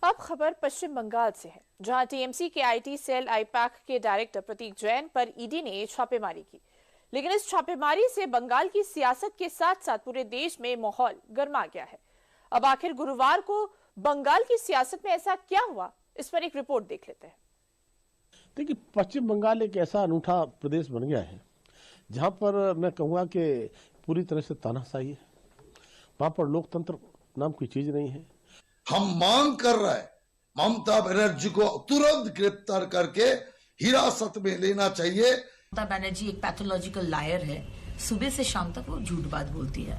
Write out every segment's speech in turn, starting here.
अब खबर पश्चिम बंगाल से है, जहां टीएमसी के आईटी सेल आईपैक के डायरेक्टर प्रतीक जैन पर ईडी ने छापेमारी की। लेकिन इस छापेमारी से बंगाल की सियासत के साथ साथ पूरे देश में माहौल गर्मा गया है। अब आखिर गुरुवार को बंगाल की सियासत में ऐसा क्या हुआ, इस पर एक रिपोर्ट देख लेते हैं। देखिए, पश्चिम बंगाल एक ऐसा अनूठा प्रदेश बन गया है जहां पर मैं कहूँगा कि पूरी तरह से तानाशाही है। वहां पर लोकतंत्र नाम की चीज नहीं है। हम मांग कर रहे हैं ममता बनर्जी को तुरंत गिरफ्तार करके हिरासत में लेना चाहिए। ममता बनर्जी एक पैथोलॉजिकल लायर है, सुबह से शाम तक वो झूठ बात बोलती है।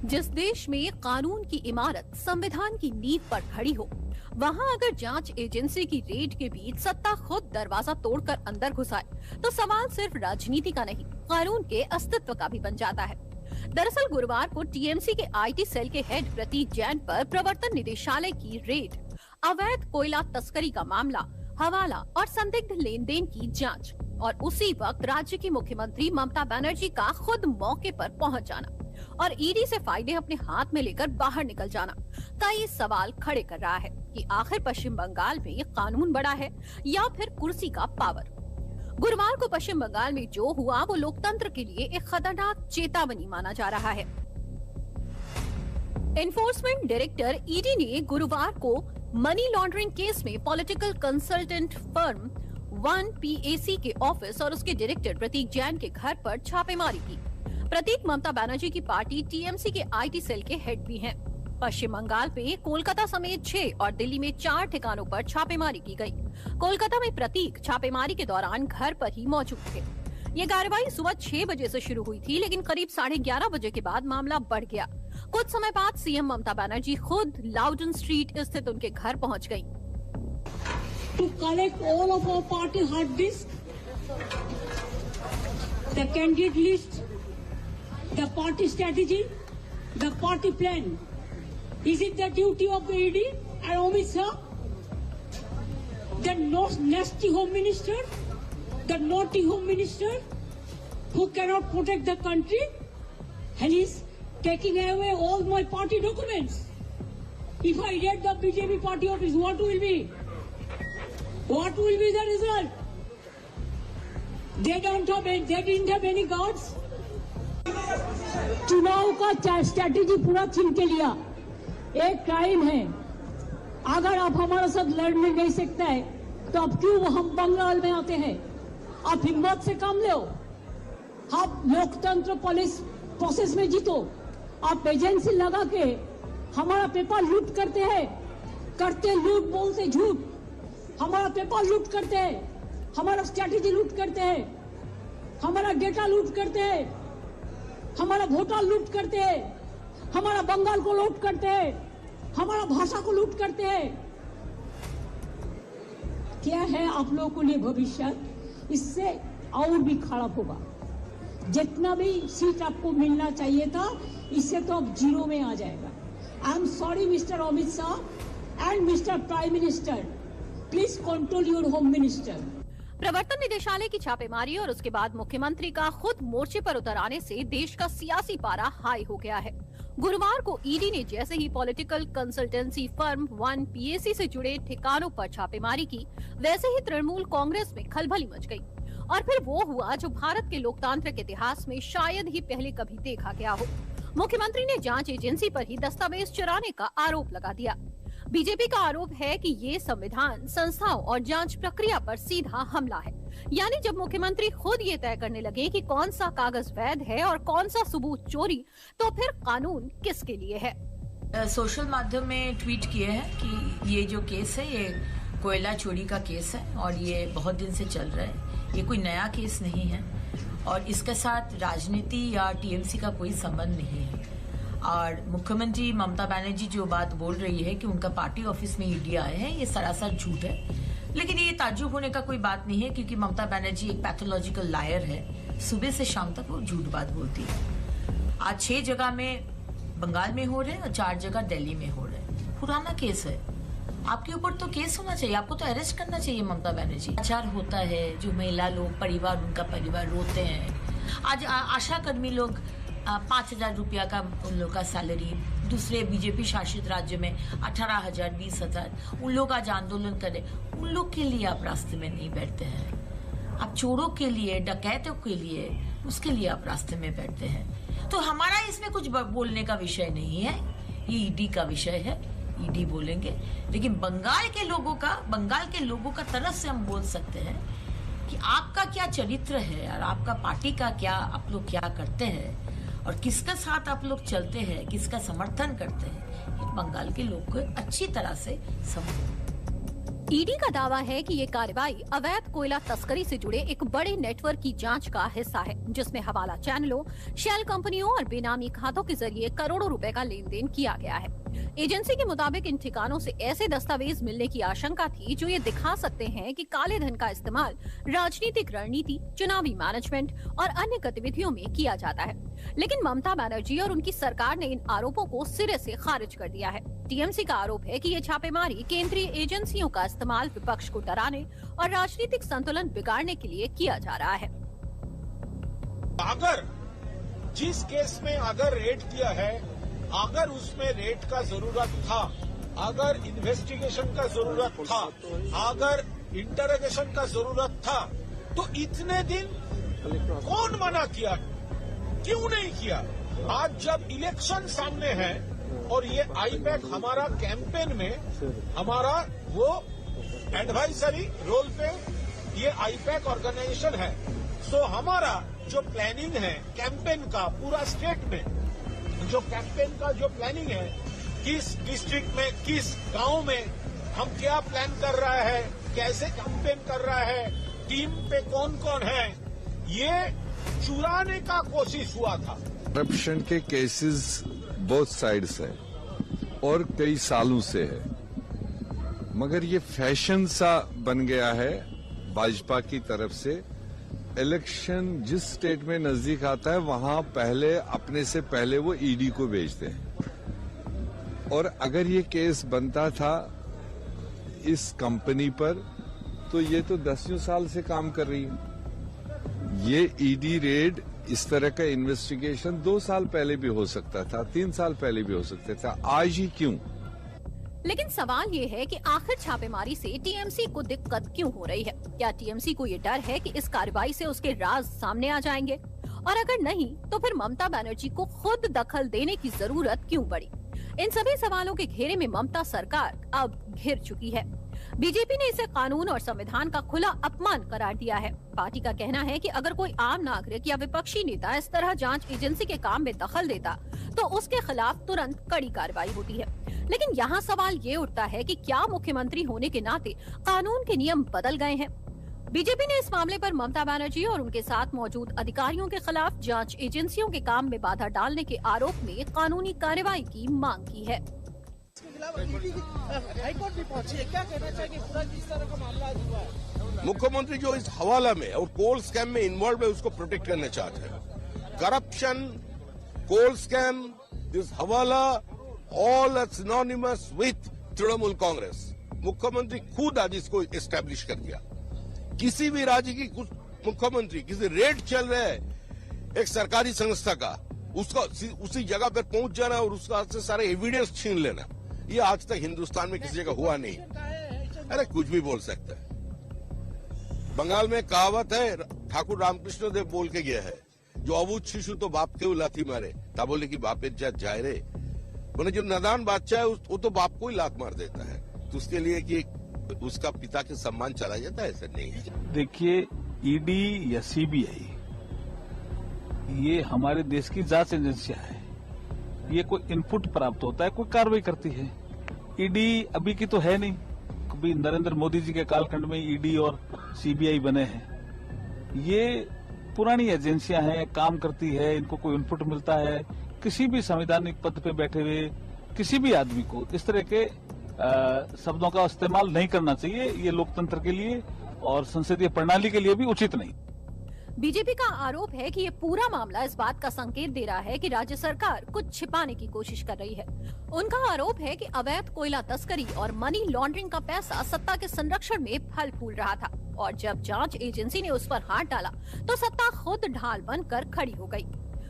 जिस देश में कानून की इमारत संविधान की नींव पर खड़ी हो, वहाँ अगर जांच एजेंसी की रेड के बीच सत्ता खुद दरवाजा तोड़कर अंदर घुसाए तो सवाल सिर्फ राजनीति का नहीं, कानून के अस्तित्व का भी बन जाता है। दरअसल गुरुवार को टीएमसी के आईटी सेल के हेड प्रतीक जैन पर प्रवर्तन निदेशालय की रेड, अवैध कोयला तस्करी का मामला, हवाला और संदिग्ध लेन देन की जांच और उसी वक्त राज्य की मुख्यमंत्री ममता बनर्जी का खुद मौके पर पहुंच जाना और ईडी से फायदे अपने हाथ में लेकर बाहर निकल जाना कई सवाल खड़े कर रहा है कि आखिर पश्चिम बंगाल में कानून बड़ा है या फिर कुर्सी का पावर। गुरुवार को पश्चिम बंगाल में जो हुआ वो लोकतंत्र के लिए एक खतरनाक चेतावनी माना जा रहा है। एनफोर्समेंट डायरेक्टर ईडी ने गुरुवार को मनी लॉन्ड्रिंग केस में पॉलिटिकल कंसल्टेंट फर्म 1PAC के ऑफिस और उसके डायरेक्टर प्रतीक जैन के घर पर छापेमारी की। प्रतीक ममता बनर्जी की पार्टी टीएमसी के आईटी सेल के हेड भी हैं। पश्चिम बंगाल में कोलकाता समेत 6 और दिल्ली में 4 ठिकानों पर छापेमारी की गई। कोलकाता में प्रतीक छापेमारी के दौरान घर पर ही मौजूद थे। ये कार्रवाई सुबह 6 बजे से शुरू हुई थी, लेकिन करीब 11:30 बजे के बाद मामला बढ़ गया। कुछ समय बाद सीएम ममता बनर्जी खुद लाउडन स्ट्रीट स्थित उनके घर पहुंच गयी। To collect all of our party hard disk, the candidate list, the party strategy, the party plan. Is it the duty of the ED and Amit Shah, the nasty home minister, the naughty home minister, who cannot protect the country, and is taking away all my party documents? If I raid the BJP party office, what will be? What will be the result? They didn't have any guards. चुनाव का strategy पूरा छीन के लिया। एक crime है। अगर आप हमारे साथ लड़ने नहीं सकते हैं तो अब क्यों हम बंगाल में आते हैं? आप हिम्मत से काम लो। आप लोकतंत्र पुलिस प्रोसेस में जीतो। आप एजेंसी लगा के हमारा पेपर लूट करते हैं, करते लूट बोलते झूठ। हमारा पेपर लूट करते हैं, हमारा स्ट्रैटेजी लूट करते हैं, हमारा डेटा लूट करते हैं, हमारा वोटर लूट करते हैं, हमारा बंगाल को लूट करते हैं, हमारा भाषा को लूट करते हैं। क्या है आप लोगों को लिए भविष्य? इससे और भी खराब होगा। जितना भी सीट आपको मिलना चाहिए था, इससे तो अब जीरो में आ जाएगा। I am sorry mister Amit Shah and mister prime minister, please control your home minister. प्रवर्तन निदेशालय की छापेमारी और उसके बाद मुख्यमंत्री का खुद मोर्चे पर उतर आने से देश का सियासी पारा हाई हो गया है। गुरुवार को ईडी ने जैसे ही पॉलिटिकल कंसल्टेंसी फर्म 1PAC से जुड़े ठिकानों पर छापेमारी की, वैसे ही तृणमूल कांग्रेस में खलबली मच गई और फिर वो हुआ जो भारत के लोकतांत्रिक इतिहास में शायद ही पहले कभी देखा गया हो। मुख्यमंत्री ने जांच एजेंसी पर ही दस्तावेज चुराने का आरोप लगा दिया। बीजेपी का आरोप है कि ये संविधान, संस्थाओं और जांच प्रक्रिया पर सीधा हमला है। यानी जब मुख्यमंत्री खुद ये तय करने लगे कि कौन सा कागज वैध है और कौन सा सबूत चोरी, तो फिर कानून किसके लिए है? सोशल माध्यम में ट्वीट किए हैं कि ये जो केस है ये कोयला चोरी का केस है और ये बहुत दिन से चल रहा है। ये कोई नया केस नहीं है और इसके साथ राजनीति या टीएमसी का कोई संबंध नहीं है। और मुख्यमंत्री ममता बनर्जी जो बात बोल रही है कि उनका पार्टी ऑफिस में ईडी आए हैं, ये सरासर झूठ है। लेकिन ये ताज्जुब होने का कोई बात नहीं है, क्योंकि ममता बनर्जी एक पैथोलॉजिकल लायर है। सुबह से शाम तक वो झूठ बात बोलती है। आज 6 जगह में बंगाल में हो रहे हैं और 4 जगह दिल्ली में हो रहे हैं। पुराना केस है, आपके ऊपर तो केस होना चाहिए, आपको तो अरेस्ट करना चाहिए ममता बनर्जी। आचार होता है, जो महिला लोग, परिवार, उनका परिवार रोते हैं। आज आशा कर्मी लोग 5,000 रुपया का उन लोग का सैलरी दूसरे बीजेपी शासित राज्य में 18,000, 20,000, उन लोग आज आंदोलन करें, उन लोग के लिए आप रास्ते में नहीं बैठते हैं। आप चोरों के लिए, डकैतों के लिए, उसके लिए आप रास्ते में बैठते हैं। तो हमारा इसमें कुछ बोलने का विषय नहीं है, ये ईडी का विषय है, ईडी बोलेंगे। लेकिन बंगाल के लोगों का तरफ से हम बोल सकते हैं कि आपका क्या चरित्र है और आपका पार्टी का क्या, आप लोग क्या करते हैं और किसका साथ आप लोग चलते हैं, किसका समर्थन करते हैं, ये बंगाल के लोग को अच्छी तरह से समझ। ईडी का दावा है कि ये कार्रवाई अवैध कोयला तस्करी से जुड़े एक बड़े नेटवर्क की जांच का हिस्सा है, जिसमें हवाला चैनलों, शेल कंपनियों और बेनामी खातों के जरिए करोड़ों रुपए का लेन देन किया गया है। एजेंसी के मुताबिक इन ठिकानों से ऐसे दस्तावेज मिलने की आशंका थी जो ये दिखा सकते हैं कि काले धन का इस्तेमाल राजनीतिक रणनीति, चुनावी मैनेजमेंट और अन्य गतिविधियों में किया जाता है। लेकिन ममता बनर्जी और उनकी सरकार ने इन आरोपों को सिरे से खारिज कर दिया है। टीएमसी का आरोप है कि ये छापेमारी केंद्रीय एजेंसियों का इस्तेमाल विपक्ष को डराने और राजनीतिक संतुलन बिगाड़ने के लिए किया जा रहा है। अगर जिस केस में अगर रेड किया है, अगर उसमें रेड का जरूरत था, अगर इन्वेस्टिगेशन का जरूरत था, अगर इंटरोगेशन का जरूरत था, तो इतने दिन कौन मना किया, क्यों नहीं किया? आज जब इलेक्शन सामने है और ये आईपैक हमारा कैंपेन में, हमारा वो एडवाइजरी रोल पे ये आईपैक ऑर्गेनाइजेशन है, सो हमारा जो प्लानिंग है कैंपेन का पूरा स्टेट में, जो कैंपेन का जो प्लानिंग है, किस डिस्ट्रिक्ट में, किस गांव में हम क्या प्लान कर रहा है, कैसे कैंपेन कर रहा है, टीम पे कौन कौन है, ये चुराने का कोशिश हुआ था। करप्शन के केसेस बोथ साइड्स है और कई सालों से है, मगर ये फैशन सा बन गया है भाजपा की तरफ से। इलेक्शन जिस स्टेट में नजदीक आता है वहां पहले अपने से पहले वो ईडी को भेजते हैं। और अगर ये केस बनता था इस कंपनी पर तो ये तो 10 साल से काम कर रही है। ये ईडी रेड, इस तरह का इन्वेस्टिगेशन 2 साल पहले भी हो सकता था, 3 साल पहले भी हो सकता था, आज ही क्यों? लेकिन सवाल ये है कि आखिर छापेमारी से टीएमसी को दिक्कत क्यों हो रही है? क्या टीएमसी को ये डर है कि इस कार्रवाई से उसके राज सामने आ जाएंगे? और अगर नहीं तो फिर ममता बनर्जी को खुद दखल देने की जरूरत क्यों पड़ी? इन सभी सवालों के घेरे में ममता सरकार अब घिर चुकी है। बीजेपी ने इसे कानून और संविधान का खुला अपमान करार दिया है। पार्टी का कहना है कि अगर कोई आम नागरिक या विपक्षी नेता इस तरह जांच एजेंसी के काम में दखल देता तो उसके खिलाफ तुरंत कड़ी कार्रवाई होती है। लेकिन यहाँ सवाल ये उठता है कि क्या मुख्यमंत्री होने के नाते कानून के नियम बदल गए हैं? बीजेपी ने इस मामले पर ममता बनर्जी और उनके साथ मौजूद अधिकारियों के खिलाफ जांच एजेंसियों के काम में बाधा डालने के आरोप में कानूनी कार्रवाई की मांग की है। हाईकोर्ट भी पहुंची है, क्या कहना चाहिए पूरा जिस तरह का मामला हुआ है? मुख्यमंत्री जो इस हवाला में और कोल स्कैम में इन्वॉल्व है उसको प्रोटेक्ट करना चाहते हैं। करप्शन, कोल स्कैम, दिस हवाला, all synonymous with Trinamool Congress. मुख्यमंत्री खुद आज इसको एस्टेब्लिश कर दिया। किसी भी राज्य की मुख्यमंत्री किसी रेड चल रहा है एक सरकारी संस्था का, उसका उसी जगह पर पहुंच जाना और उसका से सारे एविडेंस छीन लेना, ये आज तक हिंदुस्तान में किसी जगह हुआ नहीं। अरे कुछ भी बोल सकता है। बंगाल में कहावत है, ठाकुर रामकृष्ण देव बोल के गया है, जो अबूझ शिशु तो बाप के लाठी मारे, ता बोले कि बाप इज्जत जाए रे। बोले जो नादान बादशाह है वो तो बाप को ही लात मार देता है, तो उसके लिए कि उसका पिता के सम्मान चला जाता है, ऐसा नहीं है। देखिए, ईडी या सीबीआई ये हमारे देश की जांच एजेंसियां है। ये कोई इनपुट प्राप्त होता है, कोई कार्रवाई करती है। ईडी अभी की तो है नहीं, कभी नरेंद्र मोदी जी के कालखंड में ईडी और सीबीआई बने हैं। ये पुरानी एजेंसियां हैं, काम करती है, इनको कोई इनपुट मिलता है। किसी भी संवैधानिक पद पे बैठे हुए किसी भी आदमी को इस तरह के शब्दों का इस्तेमाल नहीं करना चाहिए। ये लोकतंत्र के लिए और संसदीय प्रणाली के लिए भी उचित नहीं। बीजेपी का आरोप है कि ये पूरा मामला इस बात का संकेत दे रहा है कि राज्य सरकार कुछ छिपाने की कोशिश कर रही है। उनका आरोप है कि अवैध कोयला तस्करी और मनी लॉन्ड्रिंग का पैसा सत्ता के संरक्षण में फल फूल रहा था, और जब जांच एजेंसी ने उस पर हाथ डाला तो सत्ता खुद ढाल बनकर खड़ी हो गई।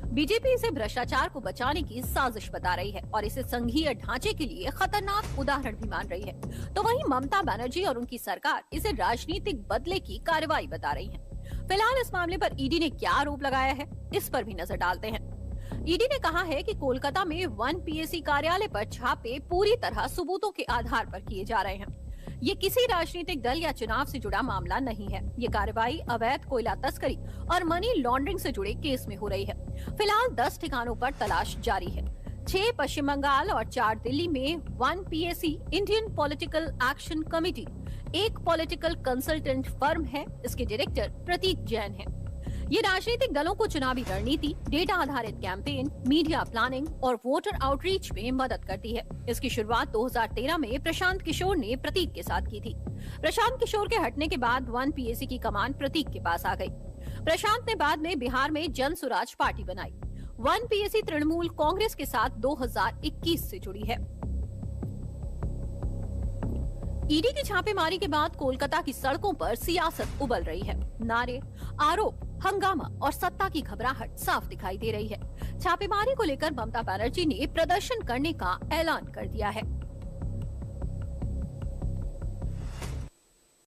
बीजेपी इसे भ्रष्टाचार को बचाने की साजिश बता रही है और इसे संघीय ढांचे के लिए खतरनाक उदाहरण भी मान रही है। तो वहीं ममता बनर्जी और उनकी सरकार इसे राजनीतिक बदले की कार्रवाई बता रही है। फिलहाल इस मामले पर ईडी ने क्या आरोप लगाया है, इस पर भी नजर डालते हैं। ईडी ने कहा है कि कोलकाता में 1 पीएसी कार्यालय पर छापे पूरी तरह सबूतों के आधार पर किए जा रहे हैं। ये किसी राजनीतिक दल या चुनाव से जुड़ा मामला नहीं है। ये कार्रवाई अवैध कोयला तस्करी और मनी लॉन्ड्रिंग से जुड़े केस में हो रही है। फिलहाल 10 ठिकानों पर तलाश जारी है। 6 पश्चिम बंगाल और 4 दिल्ली में 1 PAC Indian political action committee एक पॉलिटिकल कंसल्टेंट फर्म है। इसके डायरेक्टर प्रतीक जैन है। ये राजनीतिक दलों को चुनावी रणनीति, डेटा आधारित कैंपेन, मीडिया प्लानिंग और वोटर आउटरीच में मदद करती है। इसकी शुरुआत 2013 में प्रशांत किशोर ने प्रतीक के साथ की थी। प्रशांत किशोर के हटने के बाद 1 पीएसी की कमान प्रतीक के पास आ गई। प्रशांत ने बाद में बिहार में जन सुराज पार्टी बनाई। 1 पीएसी तृणमूल कांग्रेस के साथ 2021 से जुड़ी है। ईडी की छापेमारी के बाद कोलकाता की सड़कों पर सियासत उबल रही है। नारे, आरोप, हंगामा और सत्ता की घबराहट साफ दिखाई दे रही है। छापेमारी को लेकर ममता बनर्जी ने प्रदर्शन करने का ऐलान कर दिया है।